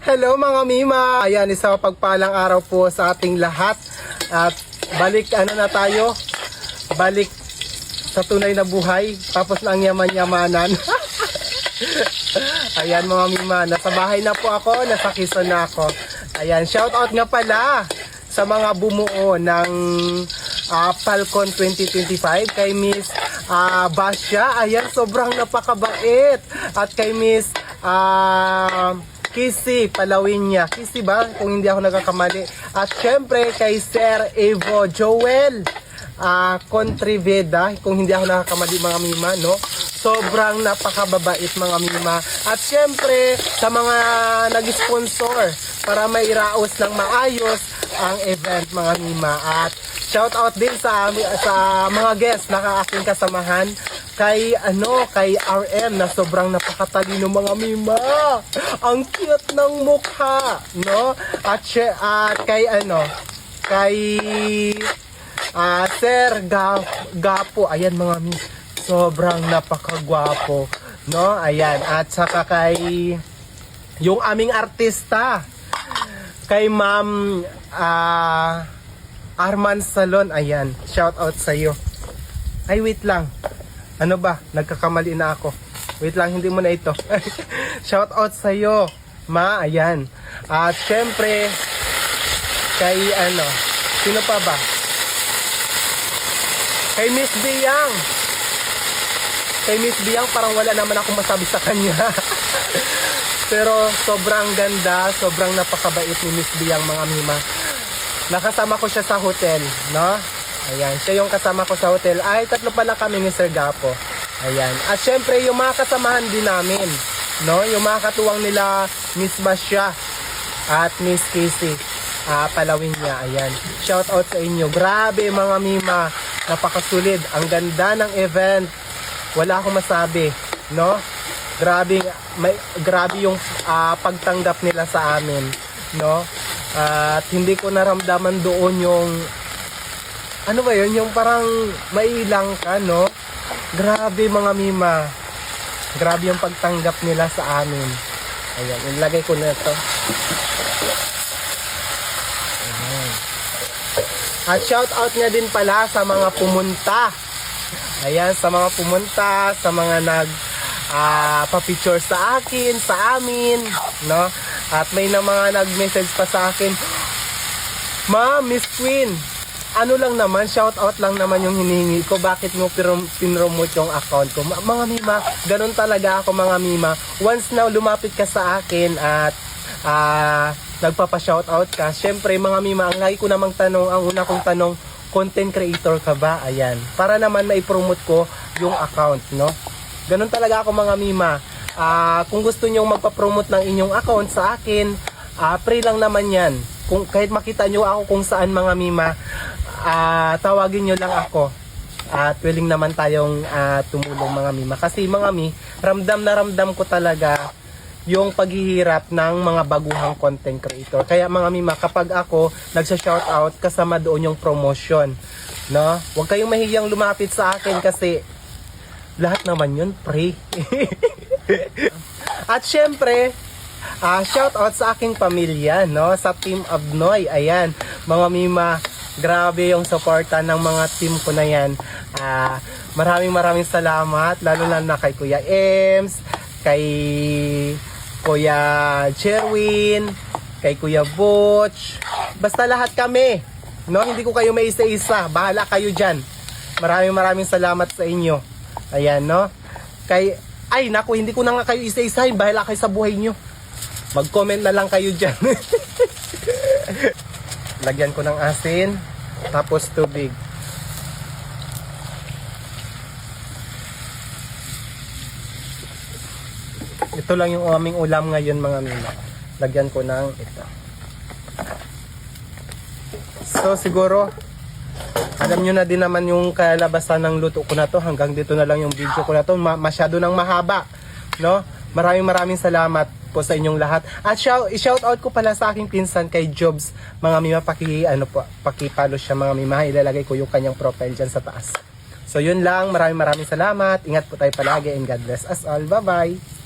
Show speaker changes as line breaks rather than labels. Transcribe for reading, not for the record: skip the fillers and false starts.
Hello mga Mima! Ayan, isang pagpalang araw po sa ating lahat. At balik na tayo? Balik sa tunay na buhay. Tapos na ang yaman-yamanan. Ayan mga Mima, nasa bahay na po ako, nasa Quezon na ako. Ayan, shout out nga pala sa mga bumuo ng Falcon 2025 kay Miss Basya. Ayan, sobrang napakabait. At kay Miss Kissy Palawinya. Kissy ba? Kung hindi ako nagkakamali. At syempre kay Sir Evo Joel Contriveda. Kung hindi ako nagkakamali mga Mima, no? Sobrang napakababait mga Mima. At syempre sa mga nag-sponsor para mairaos ng maayos ang event mga Mima. At shout out din sa mga guests na aking kasamahan. Kay RM na sobrang napakatalino mga Mima. Ang cute ng mukha, no? At kay Sir Gapo. Ayan mga Mima. Sobrang napakagwapo, no? Ayan, at saka kay yung aming artista kay Ma'am Arman Salon. Ayan, shout out sa iyo. Ay, wait lang. Ano ba? Nagkakamali na ako. Wait lang, hindi mo na ito. Shout out sa iyo, Ma. Ayan. At syempre kay sino pa ba? Kay Miss Biyang. Kay Miss Biyang parang wala naman akong masabi sa kanya. Pero sobrang ganda, sobrang napakabait ni Miss Biyang mga Mima. Nakasama ko siya sa hotel, no? Ayan, siya yung kasama ko sa hotel. Ay, tatlo pala kami ni Sir Gapo. Ayan. At syempre, yung mga kasamahan din namin, no? Yung mga katuwang nila, Miss Basya at Miss Casey. Palawinya. Ayan. Shout out sa inyo. Grabe mga Mima. Napakasulit. Ang ganda ng event. Wala akong masabi, no? Grabe yung pagtanggap nila sa amin, no? At hindi ko naramdaman doon yung ano ba yun? Yung parang mailang ka, no? Grabe mga Mima. Grabe yung pagtanggap nila sa amin. Ayan, ilagay ko na ito. Ayan. At shout out nga din pala sa mga pumunta. Ayan, sa mga pumunta, sa mga pa-picture sa akin, sa amin, no? At may na mga nag-message pa sa akin, Ma'am, Miss Queen, ano lang naman, shout out lang naman yung hinihingi ko. Bakit mo pinromote yung account ko? Mga Mima, ganun talaga ako mga Mima. Once na lumapit ka sa akin at nagpapa-shout out ka, syempre mga Mima, ang lagi ko namang tanong, ang una kong tanong, content creator ka ba? Ayan. Para naman maipromote ko yung account, no? Ganun talaga ako mga Mima. Kung gusto nyo magpa-promote ng inyong account sa akin, free lang naman yan. Kung kahit makita nyo ako kung saan mga Mima, tawagin nyo lang ako at willing naman tayong tumulong mga Mima. Kasi mga Mi, ramdam na ramdam ko talaga yung paghihirap ng mga baguhang content creator. Kaya mga Mima, kapag ako nagsa-shoutout, kasama doon yung promotion, no? Huwag kayong mahiyang lumapit sa akin kasi lahat naman yun free. At syempre, shout out sa aking pamilya, no? Sa Team Abnoy. Ayan, mga Mima, grabe yung suporta ng mga team ko na yan. Maraming salamat, lalo na kay Kuya Ems, kay Kuya Jerwin, kay Kuya Butch, basta lahat kami, no? Hindi ko kayo may isa-isa, bahala kayo dyan. Maraming salamat sa inyo. Ayan, no? Hindi ko na nga kayo isa-isahin, bahala kayo sa buhay nyo. Mag-comment na lang kayo dyan. Lagyan ko ng asin, tapos tubig. Ito lang yung aming ulam ngayon mga Mima. Lagyan ko ng ito. So siguro, alam nyo na din naman yung kalabasan ng luto ko na to. Hanggang dito na lang yung video ko na to. Masyado nang mahaba, no? Maraming salamat po sa inyong lahat. At i-shout out ko pala sa aking pinsan kay Jobs. Mga Mima, paki-follow siya mga Mima. Ilalagay ko yung kanyang profile dyan sa taas. So yun lang, maraming salamat. Ingat po tayo palagi and God bless us all. Bye-bye!